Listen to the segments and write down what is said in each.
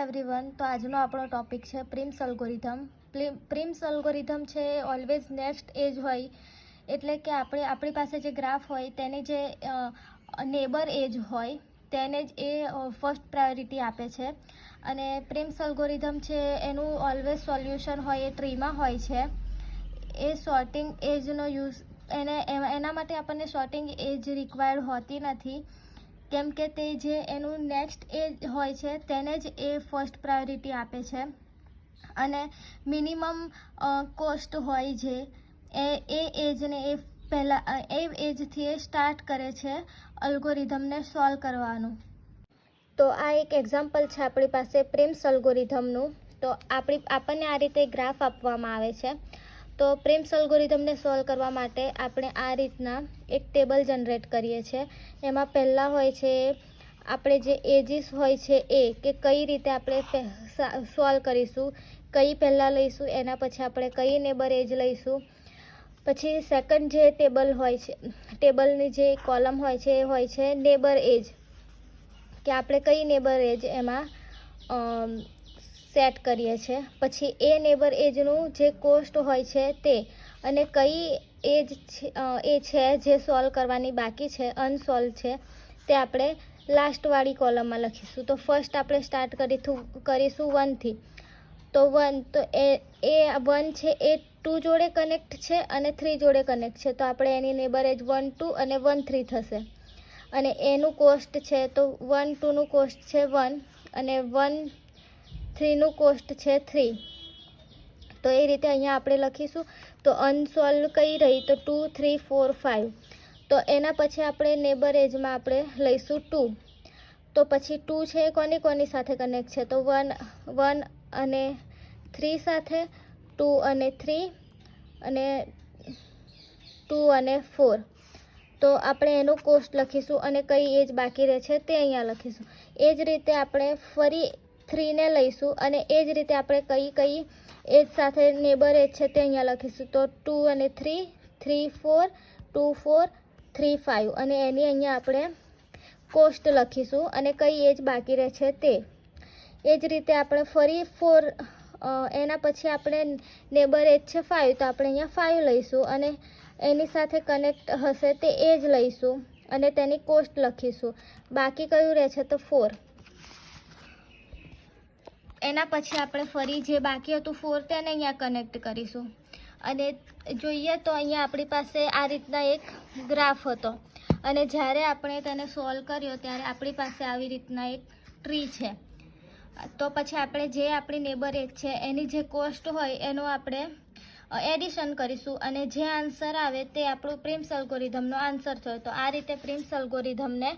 Everyone, તો આજનો આપણો ટોપિક છે પ્રિમ્સ અલ્ગોરિધમ. પ્રિમ્સ અલ્ગોરિધમ છે ઓલવેઝ નેક્સ્ટ એજ હોય, એટલે કે આપણી પાસે જે ગ્રાફ હોય તેની જે નેબર એજ હોય તેને જ એ ફર્સ્ટ પ્રાયોરિટી આપે છે. અને પ્રિમ્સ અલ્ગોરિધમ છે એનું ઓલવેઝ સોલ્યુશન હોય એ ટ્રીમાં હોય છે. એ સોર્ટિંગ એજનો યુઝ એના માટે આપણને સોર્ટિંગ એજ રિક્વાયર્ડ હોતી નથી, કેમ કે તે જે એનું નેક્સ્ટ એજ હોય છે તેને જ એ ફર્સ્ટ પ્રાયોરિટી આપે છે. અને મિનિમમ કોસ્ટ હોય જે એ એજને એ પહેલાં એ એજથી એ સ્ટાર્ટ કરે છે અલ્ગોરિધમને સોલ્વ કરવાનું. તો આ એક એક્ઝામ્પલ છે આપણી પાસે પ્રિમ્સ અલ્ગોરિધમનું. તો આપણને આ રીતે ગ્રાફ આપવામાં આવે છે. તો પ્રિમ્સ અલ્ગોરિધમને સોલ્વ કરવા માટે આપણે આ રીતના એક ટેબલ જનરેટ કરીએ છીએ. એમાં પહેલાં હોય છે આપણે જે એજીસ હોય છે એ કે કઈ રીતે આપણે સોલ્વ કરીશું, કઈ પહેલાં લઈશું, એના પછી આપણે કઈ નેબર એજ લઈશું. પછી સેકન્ડ જે ટેબલ હોય છે, ટેબલની જે કોલમ હોય છે એ હોય છે નેબર એજ, કે આપણે કઈ નેબર એજ એમાં સેટ કરીએ છીએ. પછી એ નેબર એજનું જે કોસ્ટ હોય છે તે, અને કઈ એજ એ છે જે સોલ્વ કરવાની બાકી છે, અનસોલ્વ છે, તે આપણે લાસ્ટવાળી કોલમમાં લખીશું. તો ફર્સ્ટ આપણે સ્ટાર્ટ કરીશું 1થી. તો 1 તો એ 1 છે એ 2 જોડે કનેક્ટ છે અને 3 જોડે કનેક્ટ છે. તો આપણે એની નેબર એજ 1 2 અને 1 3 થશે. અને એનું કોસ્ટ છે તો 1 2 નું કોસ્ટ છે 1 અને 1 3 નું કોસ્ટ છે 3. તો એ રીતે અહીંયા આપણે લખીશું. તો અનસોલ્વ કઈ રહી તો 2 3 4 5. તો એના પછી આપણે નેબર એજમાં આપણે લઈશું 2. તો પછી 2 છે એ કોની સાથે કનેક્ટ છે તો 1 અને 3 સાથે, 2 અને 3 અને 2 અને 4. તો આપણે એનું કોસ્ટ લખીશું અને કઈ એજ બાકી રહે છે તે અહીંયા લખીશું. એ જ રીતે આપણે ફરી 3ને લઈશું અને એ જ રીતે આપણે કઈ એજ સાથે નેબર એજ છે તે અહીંયા લખીશું. તો 2 અને 3 3 4 2 4 3 5 અને એની અહીંયા આપણે કોસ્ટ લખીશું અને કઈ એજ બાકી રહે છે તે. એ જ રીતે આપણે ફરી 4 એના પછી આપણે નેબર એજ છે 5, તો આપણે અહીંયા 5 લઈશું અને એની સાથે કનેક્ટ હશે તે એજ લઈશું અને તેની કોસ્ટ લખીશું. બાકી કયું રહે છે તો 4. એના પછી આપણે ફરી જે બાકી હતું 4 તેને અહીંયા કનેક્ટ કરીશું. અને જોઈએ તો અહીંયા આપણી પાસે આ રીતના એક ગ્રાફ હતો અને જ્યારે આપણે તેને સોલ્વ કર્યો ત્યારે આપણી પાસે આવી રીતના એક ટ્રી છે. તો પછી આપણે જે આપણી નેબર એજ છે એની જે કોસ્ટ હોય એનું આપણે એડિશન કરીશું અને જે આન્સર આવે તે આપણું પ્રિમ્સ અલ્ગોરિધમનો આન્સર થયો. તો આ રીતે પ્રિમ્સ અલ્ગોરિધમને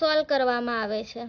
સોલ્વ કરવામાં આવે છે.